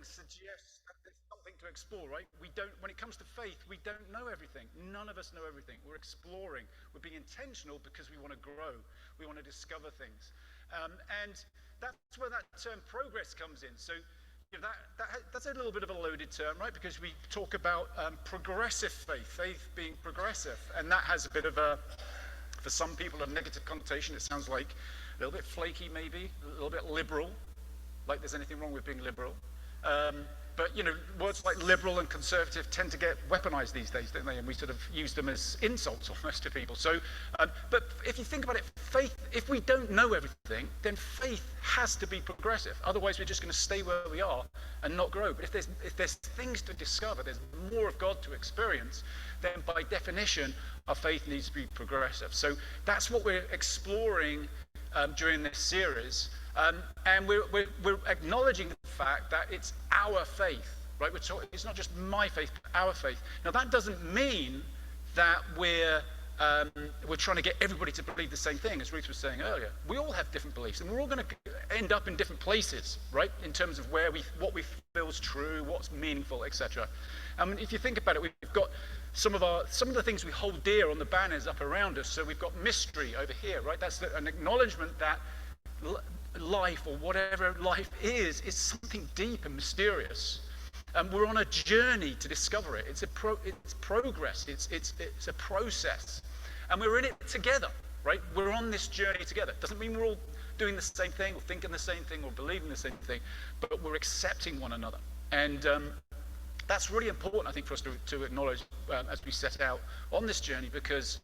suggests that there's something to explore, right? When it comes to faith, we don't know everything. None of us know everything. We're exploring. We're being intentional because we want to grow. We want to discover things. And that's where that term progress comes in. So that's a little bit of a loaded term, right? Because we talk about progressive faith being progressive. And that has a bit of for some people, a negative connotation. It sounds like a little bit flaky, maybe, a little bit liberal, like there's anything wrong with being liberal. But, words like liberal and conservative tend to get weaponized these days, don't they? And we sort of use them as insults almost to people. So, but if you think about it, faith, if we don't know everything, then faith has to be progressive. Otherwise, we're just going to stay where we are and not grow. But if there's things to discover, there's more of God to experience, then by definition, our faith needs to be progressive. So that's what we're exploring during this series. And we're acknowledging the fact that it's our faith, right? It's not just my faith, but our faith. Now, that doesn't mean that we're trying to get everybody to believe the same thing, as Ruth was saying earlier. We all have different beliefs, and we're all going to end up in different places, right? In terms of what we feel is true, what's meaningful, etc. If you think about it, we've got some of the things we hold dear on the banners up around us. So we've got mystery over here, right? That's an acknowledgement that life, or whatever life is something deep and mysterious. We're on a journey to discover it. It's progress. It's a process, and we're in it together, right? We're on this journey together. Doesn't mean we're all doing the same thing, or thinking the same thing, or believing the same thing, but we're accepting one another. And that's really important, I think, for us to acknowledge as we set out on this journey, because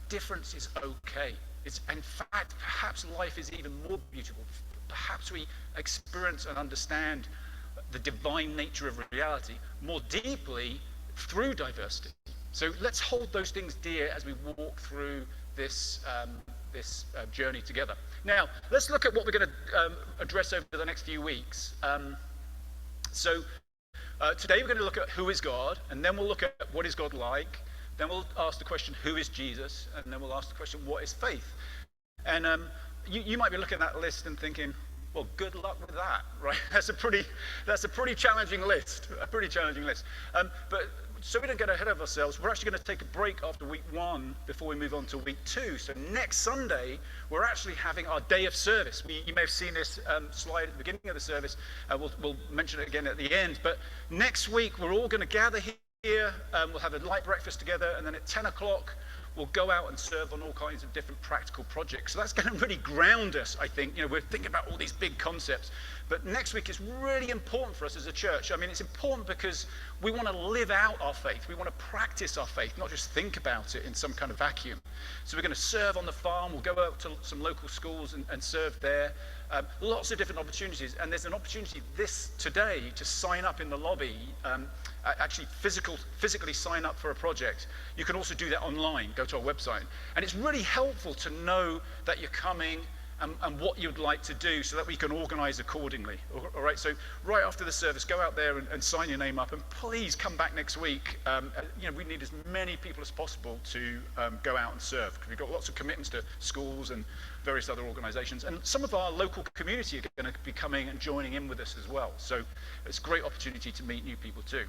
difference is okay. In fact, perhaps life is even more beautiful. Perhaps we experience and understand the divine nature of reality more deeply through diversity. So let's hold those things dear as we walk through this journey together. Now, let's look at what we're going to address over the next few weeks. Today we're going to look at who is God, and then we'll look at what is God like. Then we'll ask the question, who is Jesus? And then we'll ask the question, what is faith? And you might be looking at that list and thinking, well, good luck with that, right? That's a pretty challenging list, But so we don't get ahead of ourselves, we're actually going to take a break after week 1 before we move on to week 2. So next Sunday, we're actually having our day of service. You may have seen this slide at the beginning of the service. We'll mention it again at the end. But next week, we're all going to gather here. We'll have a light breakfast together, and then at 10 o'clock, we'll go out and serve on all kinds of different practical projects. So that's going to really ground us, I think. We're thinking about all these big concepts. But next week is really important for us as a church. It's important because we want to live out our faith. We want to practice our faith, not just think about it in some kind of vacuum. So we're going to serve on the farm. We'll go out to some local schools and serve there. Lots of different opportunities. And there's an opportunity today to sign up in the lobby, actually physically sign up for a project. You can also do that online. Go to our website. And it's really helpful to know that you're coming and what you'd like to do, so that we can organize accordingly. All right, so right after the service, go out there and sign your name up, and please come back next week. We need as many people as possible to go out and serve, because we've got lots of commitments to schools and various other organizations, and some of our local community are going to be coming and joining in with us as well. So it's a great opportunity to meet new people too.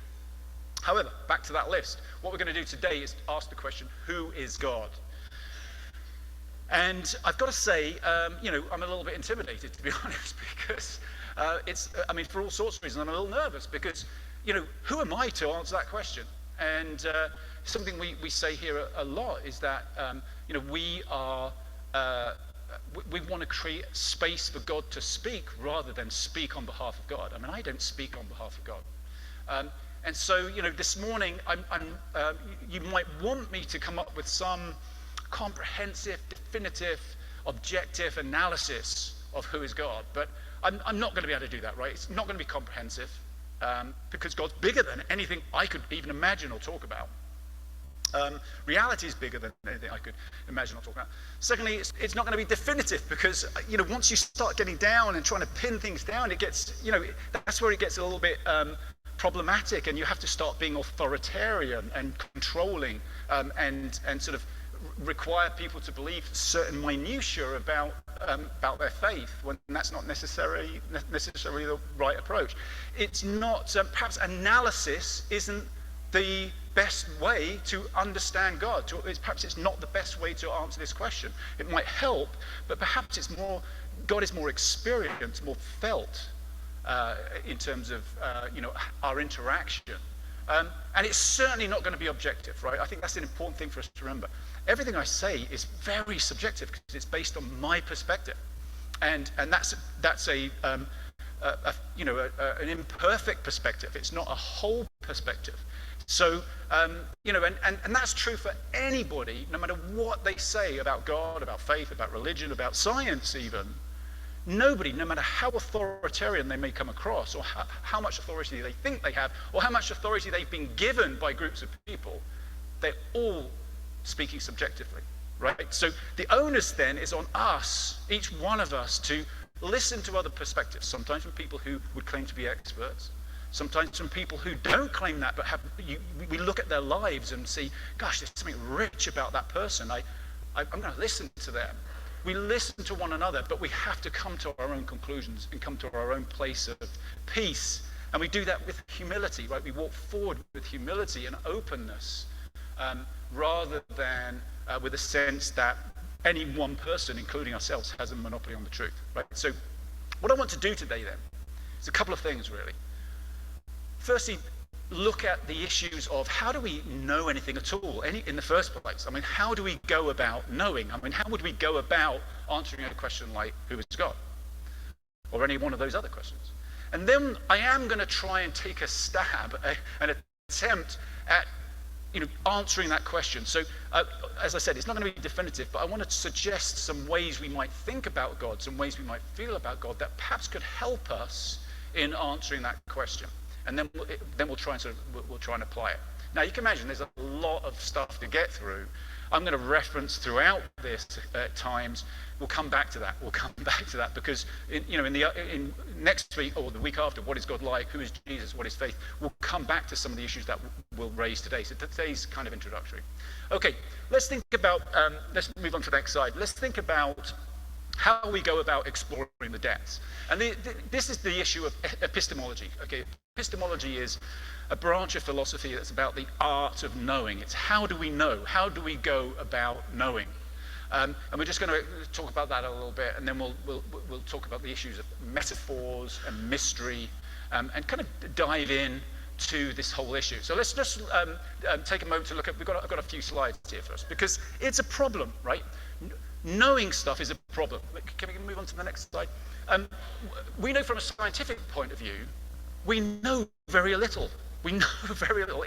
However, back to that list. What we're going to do today is ask the question, who is God? And I've got to say, I'm a little bit intimidated, to be honest, because for all sorts of reasons, I'm a little nervous, because, who am I to answer that question? And something we say here a lot is that, we want to create space for God to speak rather than speak on behalf of God. I don't speak on behalf of God. And so, this morning, you might want me to come up with some comprehensive, definitive, objective analysis of who is God. But I'm not going to be able to do that, right? It's not going to be comprehensive, because God's bigger than anything I could even imagine or talk about. Reality is bigger than anything I could imagine or talk about. Secondly, it's not going to be definitive, because once you start getting down and trying to pin things down, it gets, that's where it gets a little bit problematic, and you have to start being authoritarian and controlling, and sort of require people to believe certain minutiae about their faith when that's not necessarily the right approach. It's not, perhaps analysis isn't the best way to understand God. Perhaps it's not the best way to answer this question. It might help, but perhaps God is more experienced, more felt in terms of our interaction. And it's certainly not going to be objective, right? I think that's an important thing for us to remember. Everything I say is very subjective because it's based on my perspective, and that's an imperfect perspective. It's not a whole perspective. So and that's true for anybody, no matter what they say about God, about faith, about religion, about science, even. Nobody, no matter how authoritarian they may come across, or how much authority they think they have, or how much authority they've been given by groups of people, they're all speaking subjectively, right? So the onus then is on us, each one of us, to listen to other perspectives, sometimes from people who would claim to be experts, sometimes from people who don't claim that, but we look at their lives and see, gosh, there's something rich about that person. I'm going to listen to them. We listen to one another, but we have to come to our own conclusions and come to our own place of peace. And we do that with humility, right? We walk forward with humility and openness, rather than with a sense that any one person, including ourselves, has a monopoly on the truth, right? So what I want to do today then is a couple of things, really. Firstly, look at the issues of how do we know anything at all in the first place? I mean, how do we go about knowing? I mean, how would we go about answering a question like, who is God? Or any one of those other questions. And then I am going to try and take a stab, an attempt at answering that question. So, as I said, it's not going to be definitive, but I want to suggest some ways we might think about God, some ways we might feel about God that perhaps could help us in answering that question. And then we'll try and apply it. Now you can imagine there's a lot of stuff to get through. I'm going to reference throughout this at times. We'll come back to that. Because in next week or the week after, what is God like? Who is Jesus? What is faith? We'll come back to some of the issues that we'll raise today. So today's kind of introductory. Okay, let's think about. Let's move on to the next slide. Let's think about how we go about exploring the depths. And this is the issue of epistemology. Okay, epistemology is a branch of philosophy that's about the art of knowing. It's how do we know? How do we go about knowing? And we're just going to talk about that a little bit, and then we'll talk about the issues of metaphors and mystery, and kind of dive in to this whole issue. So let's just take a moment to look at. I've got a few slides here for us because it's a problem, right? Knowing stuff is a problem. Can we move on to the next slide? We know from a scientific point of view, we know very little. We know very little.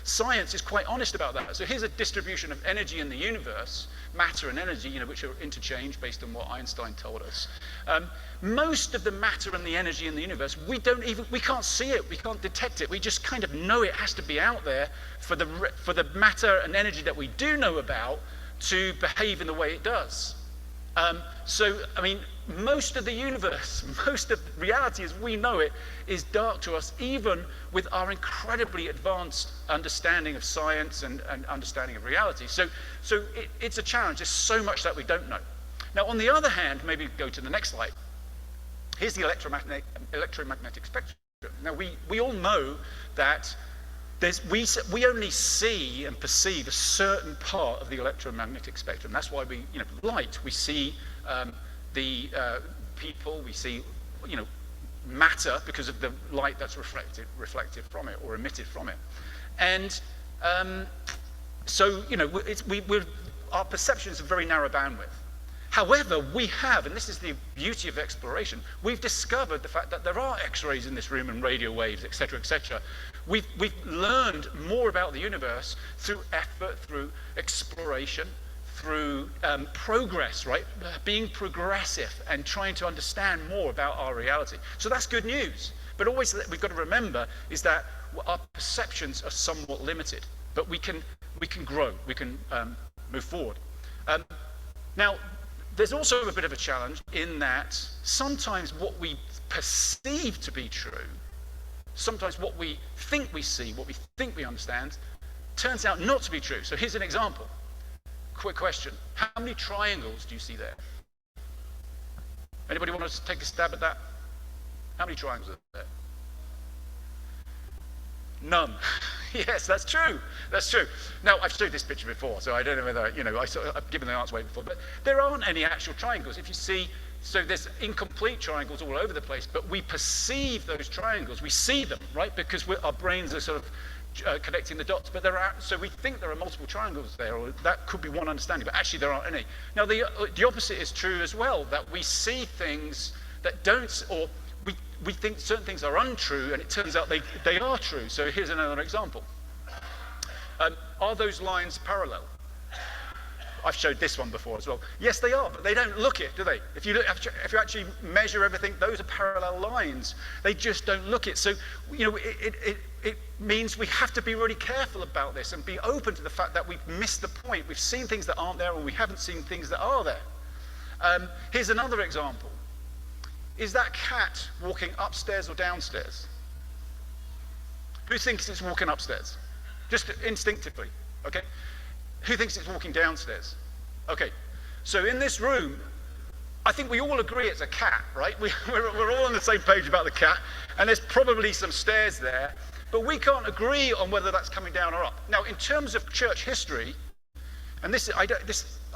Science is quite honest about that. So here's a distribution of energy in the universe, matter and energy, which are interchanged based on what Einstein told us. Most of the matter and the energy in the universe, we can't see it, we can't detect it. We just kind of know it has to be out there for the matter and energy that we do know about to behave in the way it does. Most of the universe, most of reality as we know it, is dark to us, even with our incredibly advanced understanding of science and understanding of reality. So it's a challenge. There's so much that we don't know. Now, on the other hand, maybe go to the next slide. Here's the electromagnetic spectrum. Now, we all know that we only see and perceive a certain part of the electromagnetic spectrum. That's why light. We see the people. We see, matter because of the light that's reflected from it or emitted from it. And our perception is a very narrow bandwidth. However, we have, and this is the beauty of exploration, we've discovered the fact that there are X-rays in this room and radio waves, etc., etc. We've learned more about the universe through effort, through exploration, through progress, right? Being progressive and trying to understand more about our reality. So that's good news. But always we've got to remember is that our perceptions are somewhat limited, but we can grow, we can move forward. Now, there's also a bit of a challenge in that sometimes what we perceive to be true, sometimes what we think we see, what we think we understand, turns out not to be true. So here's an example. quick question. How many triangles do you see there? Anybody want to take a stab at that? How many triangles are there? None. Yes, that's true. That's true. Now, I've showed this picture before, so I don't know whether, I've given the answer away before, but there aren't any actual triangles. If you see, so there's incomplete triangles all over the place, but we perceive those triangles. We see them, right? Because our brains are sort of connecting the dots, but so we think there are multiple triangles there, or that could be one understanding, but actually there aren't any. Now, the opposite is true as well, that we see things that don't, or we think certain things are untrue, and it turns out they are true. So here's another example. Are those lines parallel? I've showed this one before as well. Yes, they are, but they don't look it, do they? If you actually measure everything, those are parallel lines. They just don't look it. So, it means we have to be really careful about this and be open to the fact that we've missed the point. We've seen things that aren't there, or we haven't seen things that are there. Here's another example. Is that cat walking upstairs or downstairs? Who thinks it's walking upstairs? Just instinctively, okay? Who thinks it's walking downstairs? Okay, so in this room, I think we all agree it's a cat, right? We're all on the same page about the cat, and there's probably some stairs there, but we can't agree on whether that's coming down or up. Now, in terms of church history, and I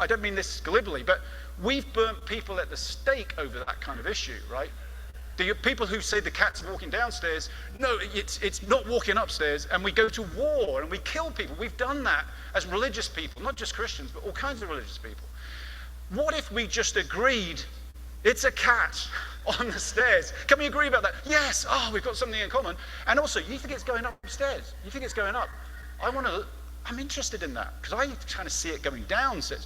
don't mean this glibly, but we've burnt people at the stake over that kind of issue, right? The people who say the cat's walking downstairs, no, it's not walking upstairs, and we go to war and we kill people. We've done that as religious people, not just Christians, but all kinds of religious people. What if we just agreed it's a cat on the stairs? Can we agree about that? Yes, we've got something in common. And also, you think it's going upstairs? You think it's going up? I'm interested in that, because I kind of see it going down. So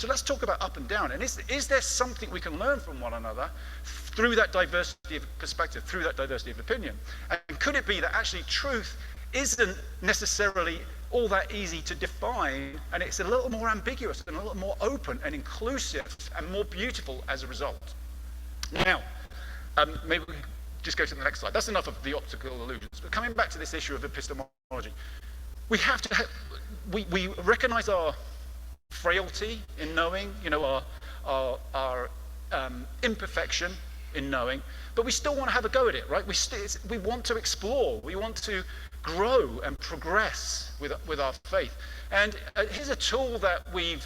let's talk about up and down. And is there something we can learn from one another through that diversity of perspective, through that diversity of opinion? And could it be that actually truth isn't necessarily all that easy to define, and it's a little more ambiguous and a little more open and inclusive and more beautiful as a result? Now, maybe we can just go to the next slide. That's enough of the optical illusions. But coming back to this issue of epistemology, we have to we recognize our frailty in knowing, our imperfection in knowing, but we still want to have a go at it, right? We want to explore, we want to grow and progress with our faith. And here's a tool that we've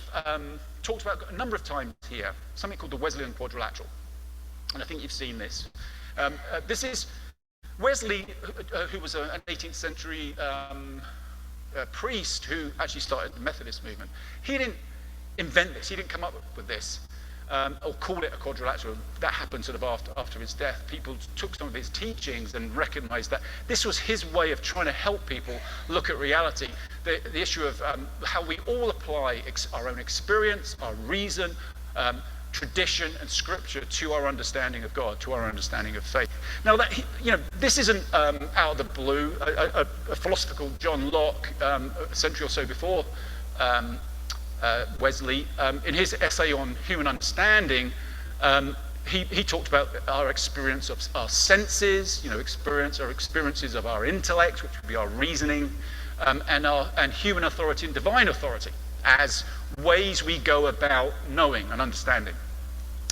talked about a number of times here, something called the Wesleyan quadrilateral. And I think you've seen this. This is Wesley, who was an 18th century priest who actually started the Methodist movement. He didn't invent this, he didn't come up with this, or call it a quadrilateral. That happened sort of after his death. People took some of his teachings and recognized that this was his way of trying to help people look at reality. The issue of how we all apply our own experience, our reason, tradition and scripture to our understanding of God, to our understanding of faith. Now, this isn't out of the blue. A philosopher called John Locke, a century or so before Wesley, in his essay on human understanding, he talked about our experience of our senses, our experiences of our intellect, which would be our reasoning, and human authority and divine authority as ways we go about knowing and understanding.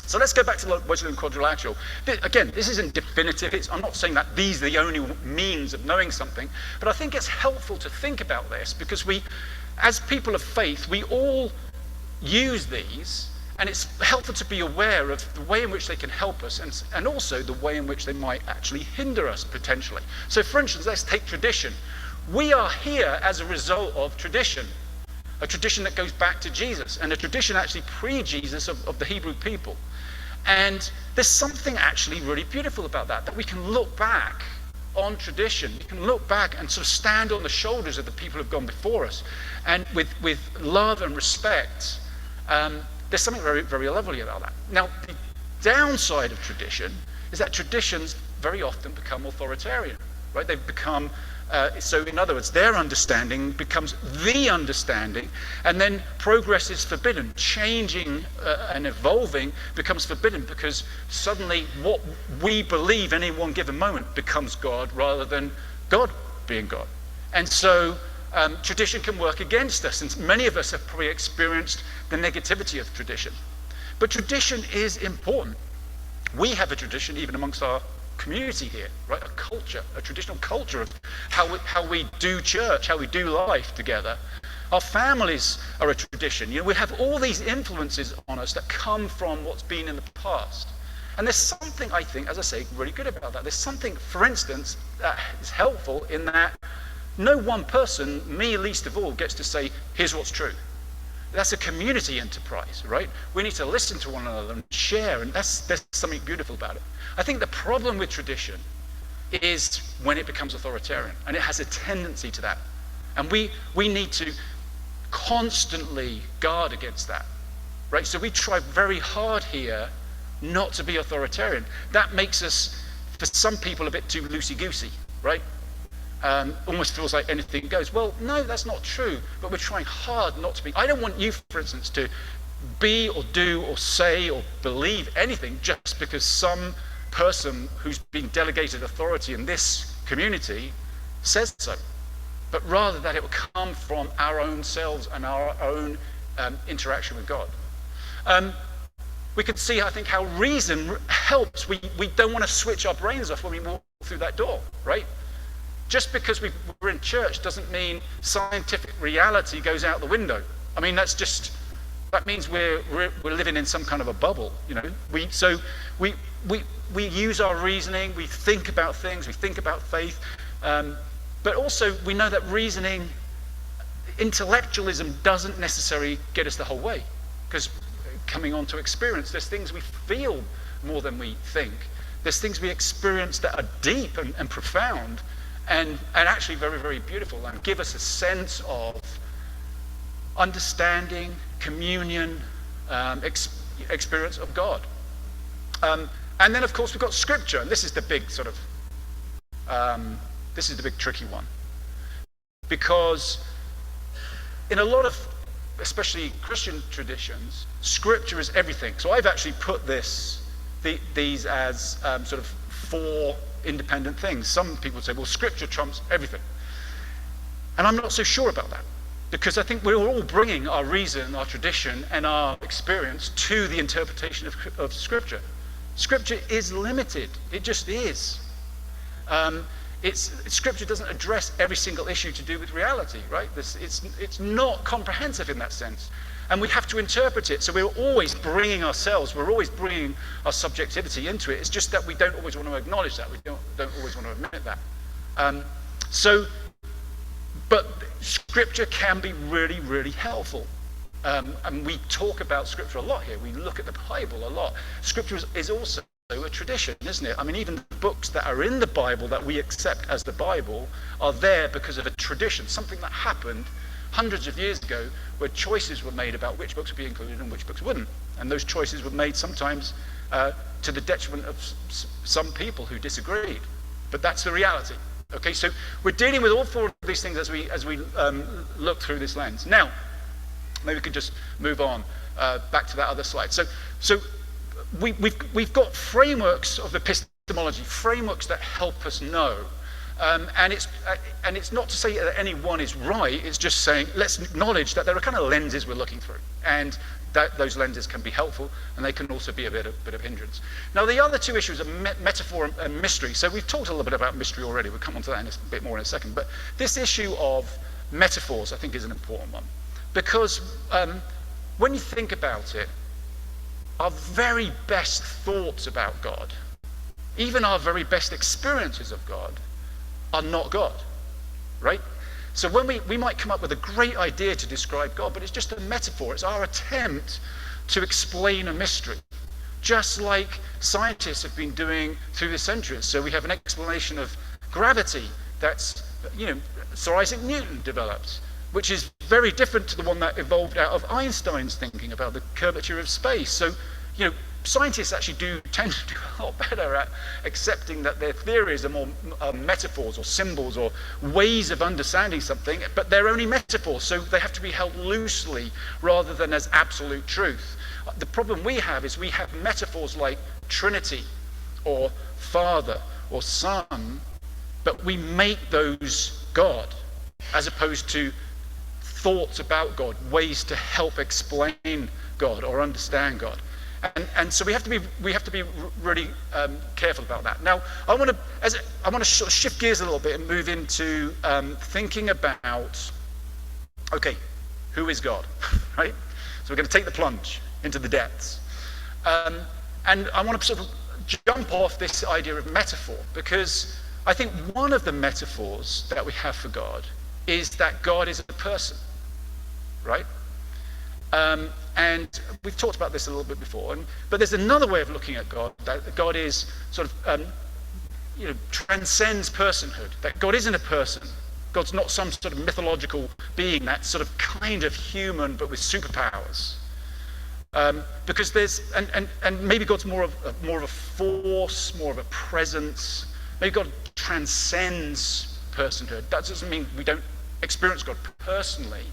So let's go back to the Wesleyan quadrilateral. Again, this isn't definitive. I'm not saying that these are the only means of knowing something, but I think it's helpful to think about this, because as people of faith, we all use these, and it's helpful to be aware of the way in which they can help us, and also the way in which they might actually hinder us potentially. So for instance, let's take tradition. We are here as a result of tradition, a tradition that goes back to Jesus, and a tradition actually pre-Jesus of the Hebrew people. And there's something actually really beautiful about that we can look back on tradition. We can look back and sort of stand on the shoulders of the people who've gone before us, and with love and respect. There's something very, very lovely about that. Now, the downside of tradition is that traditions very often become authoritarian, right? They've become so in other words, their understanding becomes the understanding, and then progress is forbidden. Changing and evolving becomes forbidden, because suddenly what we believe in any one given moment becomes God, rather than God being God. And so tradition can work against us, and many of us have probably experienced the negativity of tradition. But tradition is important. We have a tradition even amongst our community here, right? A culture, a traditional culture of how we do church, how we do life together. Our families are a tradition. You know, we have all these influences on us that come from what's been in the past. And there's something, I think, as I say, really good about that. There's something, for instance, that is helpful in that no one person, me least of all, gets to say, here's what's true. That's a community enterprise, right? We need to listen to one another and share, and there's something beautiful about it. I think the problem with tradition is when it becomes authoritarian, and it has a tendency to that. And we need to constantly guard against that, right? So we try very hard here not to be authoritarian. That makes us, for some people, a bit too loosey-goosey, right? Almost feels like anything goes. Well, no, that's not true, but we're trying hard not to be. I don't want you, for instance, to be or do or say or believe anything just because some person who's been delegated authority in this community says so, but rather that it will come from our own selves and our own interaction with God. We can see, I think, how reason helps. We don't want to switch our brains off when we walk through that door, right? Just because we're in church doesn't mean scientific reality goes out the window. I mean, that means we're living in some kind of a bubble, you know. We use our reasoning, we think about things, we think about faith, but also we know that reasoning, intellectualism doesn't necessarily get us the whole way, because coming on to experience, there's things we feel more than we think. There's things we experience that are deep and profound, and actually very, very beautiful, and give us a sense of understanding, communion, experience of God. And then, of course, we've got Scripture, and this is the big sort of, this is the big tricky one. Because in a lot of, especially Christian traditions, Scripture is everything. So I've actually put these as sort of four independent things. Some people say, well, Scripture trumps everything. And I'm not so sure about that, because I think we're all bringing our reason, our tradition, and our experience to the interpretation of Scripture. Scripture is limited. It just is. Scripture doesn't address every single issue to do with reality, right? It's not comprehensive in that sense. And we have to interpret it. So we're always bringing ourselves, we're always bringing our subjectivity into it. It's just that we don't always want to acknowledge that. We don't always want to admit that. But Scripture can be really, really helpful. And we talk about Scripture a lot here. We look at the Bible a lot. Scripture is also a tradition, isn't it? I mean, even the books that are in the Bible that we accept as the Bible are there because of a tradition, something that happened hundreds of years ago, where choices were made about which books would be included and which books wouldn't. And those choices were made sometimes to the detriment of some people who disagreed. But that's the reality. Okay, so we're dealing with all four of these things as we look through this lens. Now, maybe we could just move on back to that other slide. So we've got frameworks of epistemology, frameworks that help us know. And it's not to say that any one is right, it's just saying let's acknowledge that there are kind of lenses we're looking through, and that those lenses can be helpful, and they can also be a bit of hindrance. Now, the other two issues are metaphor and mystery. So we've talked a little bit about mystery already. We'll come on to that a bit more in a second. But this issue of metaphors, I think, is an important one, because when you think about it, our very best thoughts about God, even our very best experiences of God, are not God, right? So when we might come up with a great idea to describe God, but it's just a metaphor. It's our attempt to explain a mystery, just like scientists have been doing through the centuries. So we have an explanation of gravity that's, Sir Isaac Newton developed, which is very different to the one that evolved out of Einstein's thinking about the curvature of space. So, scientists actually tend to do a lot better at accepting that their theories are more metaphors or symbols or ways of understanding something, but they're only metaphors, so they have to be held loosely rather than as absolute truth. The problem we have is we have metaphors like Trinity or Father or Son, but we make those God. as opposed to thoughts about God, ways to help explain God or understand God. And so we have to be really careful about that. Now, I want to sort of shift gears a little bit and move into thinking about, okay, who is God, right? So we're going to take the plunge into the depths. And I want to sort of jump off this idea of metaphor, because I think one of the metaphors that we have for God is that God is a person, right? And we've talked about this a little bit before, but there's another way of looking at God, that God is sort of, transcends personhood, that God isn't a person. God's not some sort of mythological being that's sort of kind of human but with superpowers. Because there's, and maybe God's more of a force, more of a presence. Maybe God transcends personhood. That doesn't mean we don't experience God personally.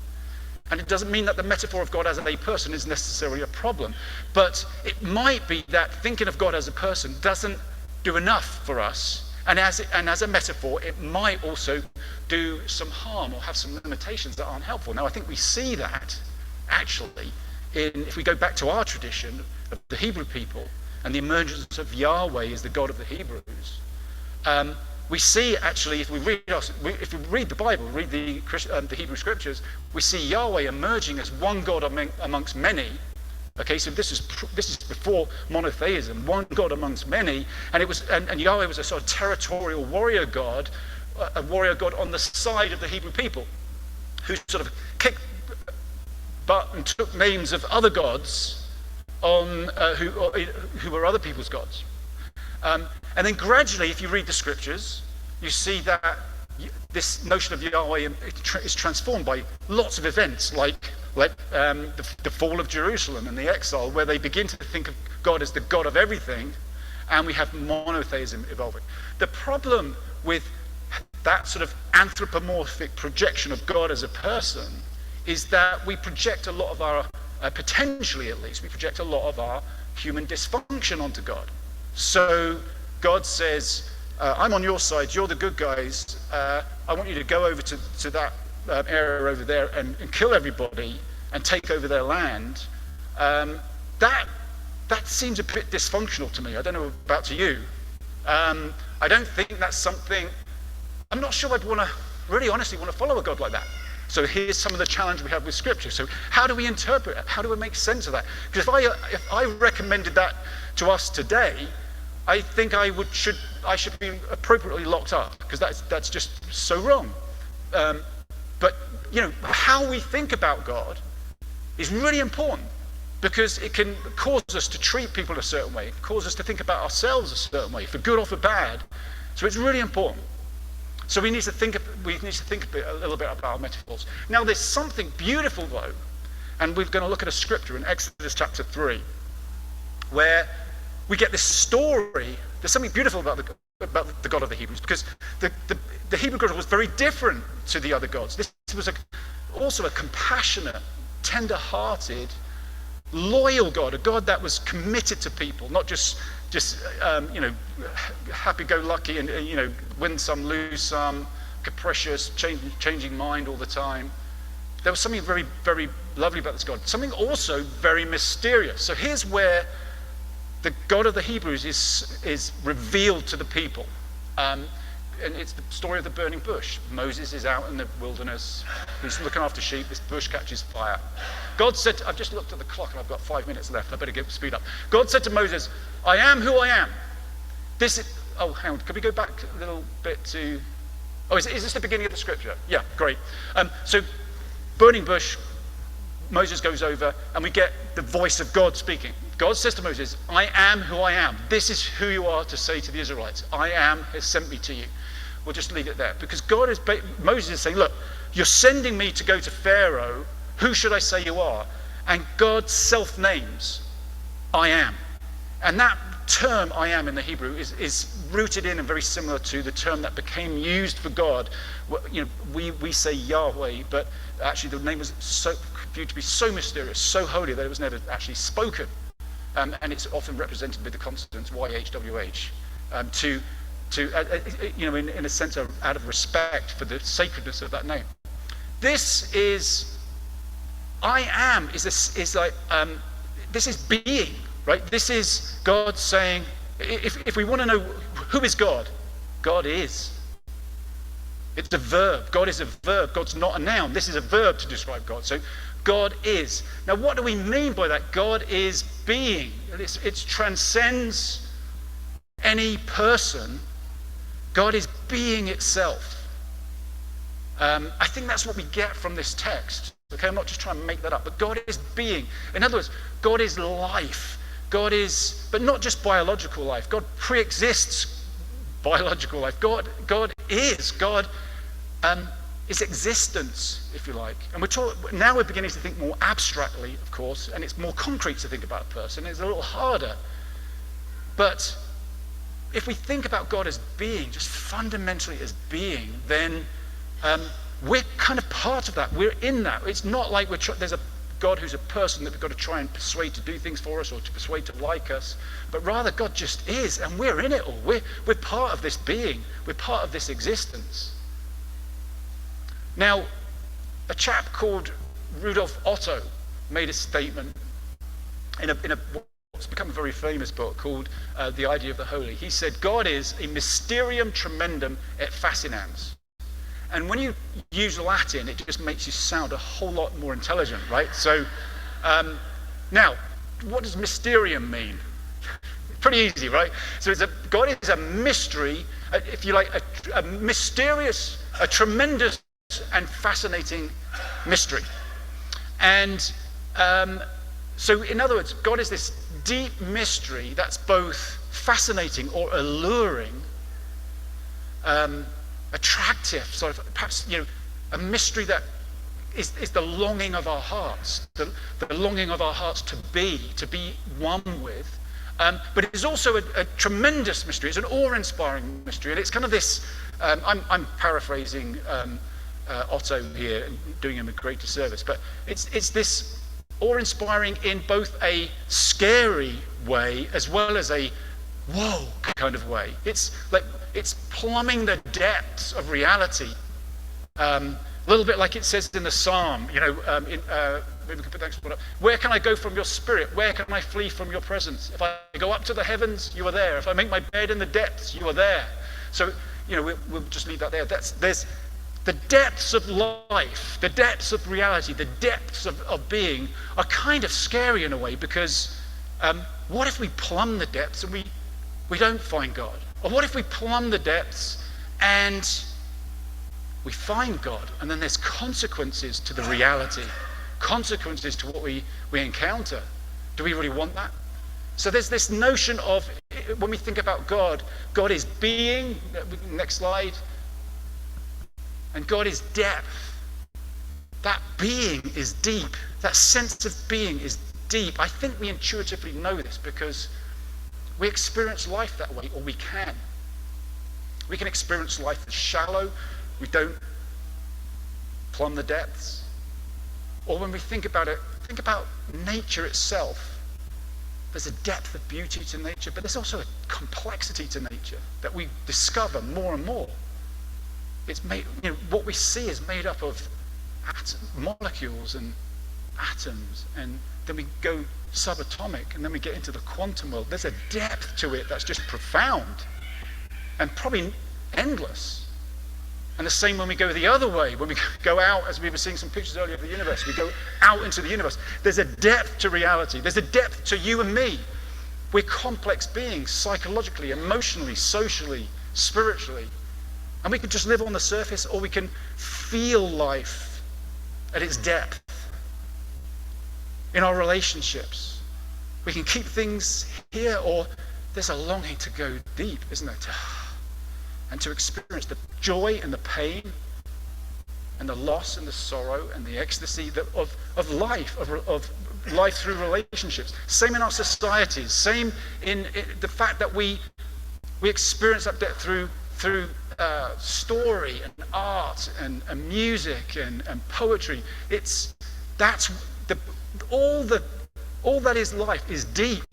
And it doesn't mean that the metaphor of God as a person is necessarily a problem. But it might be that thinking of God as a person doesn't do enough for us. And as a metaphor, it might also do some harm or have some limitations that aren't helpful. Now, I think we see that, actually, if we go back to our tradition of the Hebrew people and the emergence of Yahweh as the God of the Hebrews. We see, actually, if we read the Bible, read the Hebrew Scriptures, we see Yahweh emerging as one God amongst many. Okay, so this is before monotheism, one God amongst many, and Yahweh was a sort of territorial warrior God, a warrior God on the side of the Hebrew people, who sort of kicked butt and took names of other gods who were other people's gods. And then gradually, if you read the Scriptures, you see that this notion of Yahweh is transformed by lots of events, like the fall of Jerusalem and the exile, where they begin to think of God as the God of everything, and we have monotheism evolving. The problem with that sort of anthropomorphic projection of God as a person is that we project a lot of our, potentially at least, we project a lot of our human dysfunction onto God. So God says, I'm on your side, you're the good guys, I want you to go over to that area over there and kill everybody and take over their land. That seems a bit dysfunctional to me. I don't know about to you. I don't think that's something, I'm not sure I'd really honestly want to follow a God like that. So here's some of the challenge we have with Scripture. So how do we interpret it? How do we make sense of that? Because if I recommended that to us today, I think I should be appropriately locked up, because that's just so wrong. But how we think about God is really important, because it can cause us to treat people a certain way, cause us to think about ourselves a certain way, for good or for bad. So it's really important. So we need to think a little bit about our metaphors. Now, there's something beautiful, though, and we're going to look at a scripture in Exodus chapter 3, where we get this story. There's something beautiful about the God of the Hebrews, because the Hebrew God was very different to the other gods. This was also a compassionate, tender-hearted, loyal God, a God that was committed to people, not just happy-go-lucky and win some, lose some, capricious, changing mind all the time. There was something very, very lovely about this God. Something also very mysterious. So here's where the God of the Hebrews is revealed to the people. And it's the story of the burning bush. Moses is out in the wilderness. He's looking after sheep. This bush catches fire. God said, I've just looked at the clock and I've got 5 minutes left. I better speed up. God said to Moses, I am who I am. Hang on. Can we go back a little bit to... is this the beginning of the scripture? Yeah, great. So burning bush, Moses goes over and we get the voice of God speaking. God says to Moses, I am who I am. This is who you are to say to the Israelites. I am has sent me to you. We'll just leave it there. Because Moses is saying, look, you're sending me to go to Pharaoh. Who should I say you are? And God self-names, I am. And that term, I am, in the Hebrew is rooted in and very similar to the term that became used for God. We say Yahweh, but actually the name was viewed to be so mysterious, so holy, that it was never actually spoken. And it's often represented with the consonants YHWH, in a sense out of respect for the sacredness of that name. This is, I am, this is being, right? This is God saying, if we want to know who is God, God is. It's a verb. God is a verb. God's not a noun. This is a verb to describe God. So God is. Now, what do we mean by that? God is being. It transcends any person. God is being itself. I think that's what we get from this text. Okay, I'm not just trying to make that up, but God is being. In other words, God is life. God is, but not just biological life. God pre-exists biological life. God is. God is existence, if you like. And now we're beginning to think more abstractly, of course, and it's more concrete to think about a person. It's a little harder. But if we think about God as being, just fundamentally as being, then we're kind of part of that. We're in that. It's not like there's a God who's a person that we've got to try and persuade to do things for us or to persuade to like us, but rather God just is, and we're in it all. We're part of this being. We're part of this existence. Now, a chap called Rudolf Otto made a statement in what's become a very famous book called The Idea of the Holy. He said, God is a mysterium tremendum et fascinans. And when you use Latin, it just makes you sound a whole lot more intelligent, right? So, now, what does mysterium mean? Pretty easy, right? So God is a mystery, if you like, a mysterious, a tremendous and fascinating mystery. And so, in other words, God is this deep mystery that's both fascinating or alluring, attractive, sort of, perhaps, a mystery that is the longing of our hearts, the longing of our hearts to be one with. But it is also a tremendous mystery. It's an awe-inspiring mystery, and it's kind of this. I'm paraphrasing Otto here, and doing him a great disservice, but it's this awe-inspiring in both a scary way as well as a whoa kind of way. It's like it's plumbing the depths of reality. A little bit like it says in the Psalm, maybe we can put that one up. Where can I go from your spirit? Where can I flee from your presence? If I go up to the heavens, you are there. If I make my bed in the depths, you are there. So, we'll just leave that there. There's the depths of life, the depths of reality, the depths of being are kind of scary in a way, because what if we plumb the depths and we don't find God? Or what if we plumb the depths and we find God, and then there's consequences to the reality, consequences to what we encounter? Do we really want that? So there's this notion of, when we think about God, God is being, next slide, and God is depth. That being is deep. That sense of being is deep. I think we intuitively know this because we experience life that way, or we can. We can experience life as shallow. We don't plumb the depths. Or when we think about it, think about nature itself. There's a depth of beauty to nature, but there's also a complexity to nature that we discover more and more. It's made, what we see is made up of molecules and atoms, and then we go subatomic, and then we get into the quantum world. There's a depth to it that's just profound and probably endless. And the same when we go the other way, when we go out, as we were seeing some pictures earlier of the universe, we go out into the universe. There's a depth to reality. There's a depth to you and me. We're complex beings, psychologically, emotionally, socially, spiritually. And we can just live on the surface, or we can feel life at its depth. In our relationships, we can keep things here, or there's a longing to go deep, isn't there? And to experience the joy and the pain and the loss and the sorrow and the ecstasy of life, of life through relationships. Same in our societies, same in the fact that we experience that depth through story and art and music and poetry. All that is life is deep.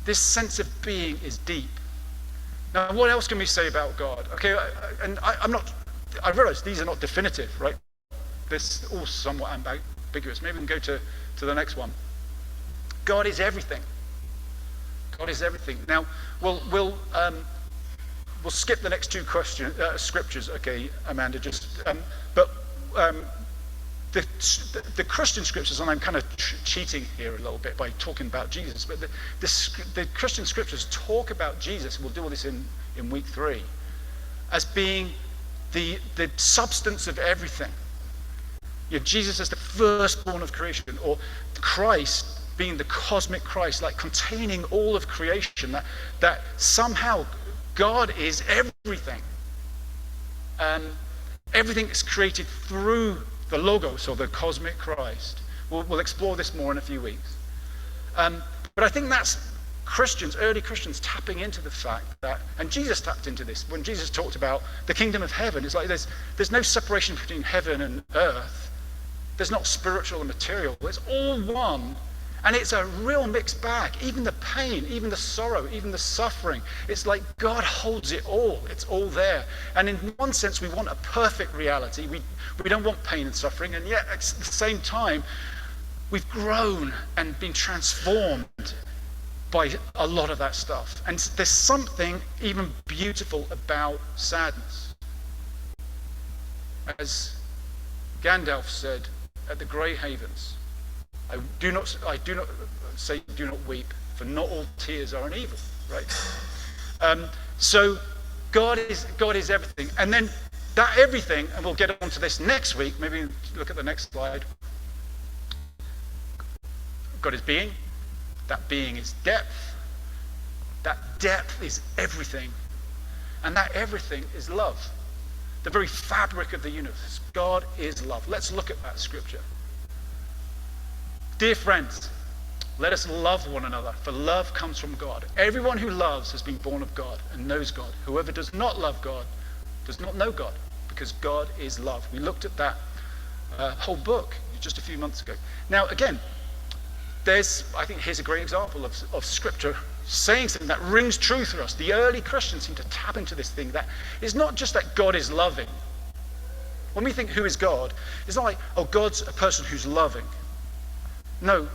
This sense of being is deep. Now, what else can we say about God? Okay, I'm not I realize these are not definitive, right? This all somewhat ambiguous. Maybe we can go to the next one. God is everything. God is everything. Now, we'll skip the next two scriptures, okay, Amanda. The Christian scriptures, and I'm kind of cheating here a little bit by talking about Jesus, but the Christian scriptures talk about Jesus. We'll do all this in week 3, as being the substance of everything. You know, Jesus as the firstborn of creation, or Christ being the cosmic Christ, like containing all of creation, that somehow God is everything. Everything is created through the Logos, or the cosmic Christ. We'll explore this more in a few weeks. But I think that's Christians, early Christians, tapping into the fact that, and Jesus tapped into this, when Jesus talked about the kingdom of heaven. It's like there's no separation between heaven and earth. There's not spiritual and material. It's all one. And it's a real mixed bag. Even the pain, even the sorrow, even the suffering. It's like God holds it all. It's all there. And in one sense, we want a perfect reality. We don't want pain and suffering. And yet, at the same time, we've grown and been transformed by a lot of that stuff. And there's something even beautiful about sadness. As Gandalf said at the Grey Havens, I do not say do not weep, for not all tears are an evil, right? So God is everything. And then that everything, and we'll get onto this next week, maybe look at the next slide. God is being, that being is depth, that depth is everything, and that everything is love. The very fabric of the universe. God is love. Let's look at that scripture. Dear friends, let us love one another, for love comes from God. Everyone who loves has been born of God and knows God. Whoever does not love God does not know God, because God is love. We looked at that whole book just a few months ago. Now, again, I think here's a great example of scripture saying something that rings true for us. The early Christians seem to tap into this thing that it's not just that God is loving. When we think who is God, it's not like, oh, God's a person who's loving. No,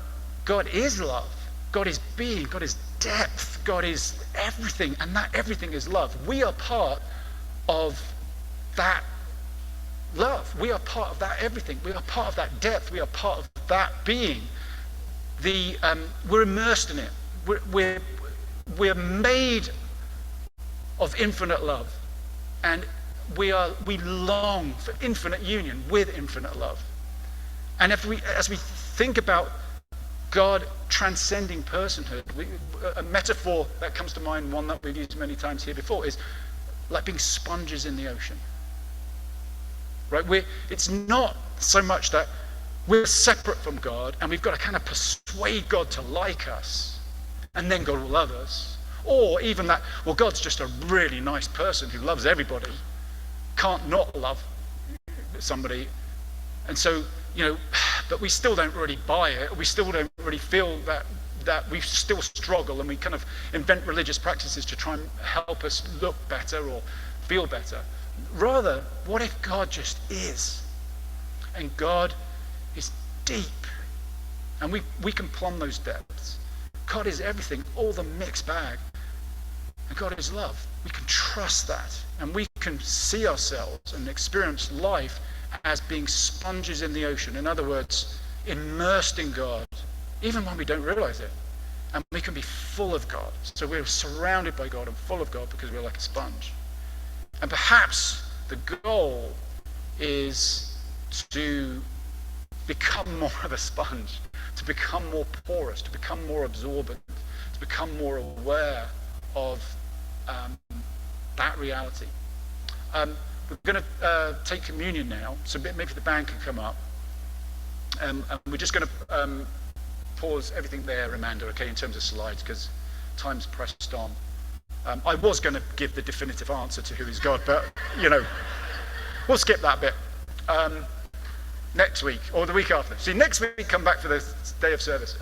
God is love. God is being. God is depth. God is everything. And that everything is love. We are part of that love. We are part of that everything. We are part of that depth. We are part of that being. We're immersed in it. We're made of infinite love. And we long for infinite union with infinite love. And as we think about God transcending personhood, a metaphor that comes to mind, one that we've used many times here before, is like being sponges in the ocean. Right? It's not so much that we're separate from God and we've got to kind of persuade God to like us, and then God will love us. Or even that, well, God's just a really nice person who loves everybody, can't not love somebody. And so, but we still don't really buy it. We still don't really feel that we still struggle, and we kind of invent religious practices to try and help us look better or feel better. Rather, what if God just is? And God is deep. And we can plumb those depths. God is everything, all the mixed bag. And God is love. We can trust that. And we can see ourselves and experience life as being sponges in the ocean. In other words, immersed in God, even when we don't realize it. And we can be full of God. So we're surrounded by God and full of God because we're like a sponge. And perhaps the goal is to become more of a sponge, to become more porous, to become more absorbent, to become more aware of that reality. We're going to take communion now, so maybe the band can come up. And we're just going to pause everything there, Amanda, okay, in terms of slides, because time's pressed on. I was going to give the definitive answer to who is God, but, we'll skip that bit. Next week, or the week after. See, next week, come back for the day of service.